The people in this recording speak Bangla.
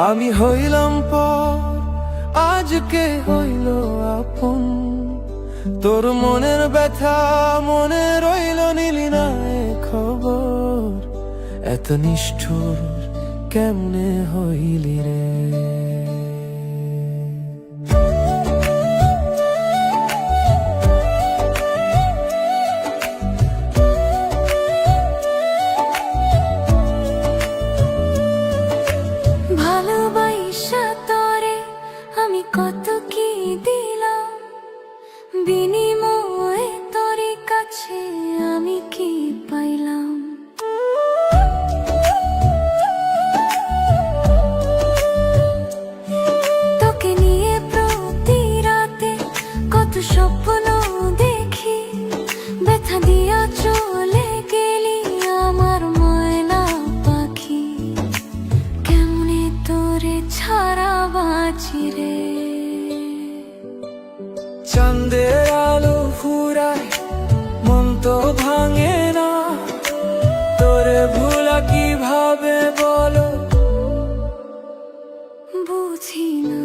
আমি হইলাম পর, আজকে হইল আপন। তোর মনের ব্যথা মনে রইল, নিলি না এ খবর। এত নিষ্ঠুর কেমনে হইলি রে? ভালোবাসা তরে আমি কত কি দিলাম, বিনিময়ে তোরে কাছে আমি কি পাইলাম? তোকে নিয়ে প্রতি রাতে কত স্বপ্ন দেখি, ব্যথা দিয়া চলে গেলি আমার ময়না পাখি। কেমনে তোরে ছাড়া বাঁচি রে? চাঁদের আলো ফুরায়, মন তো ভাঙে না। তোরে ভুলা কিভাবে বলো, বুঝি না।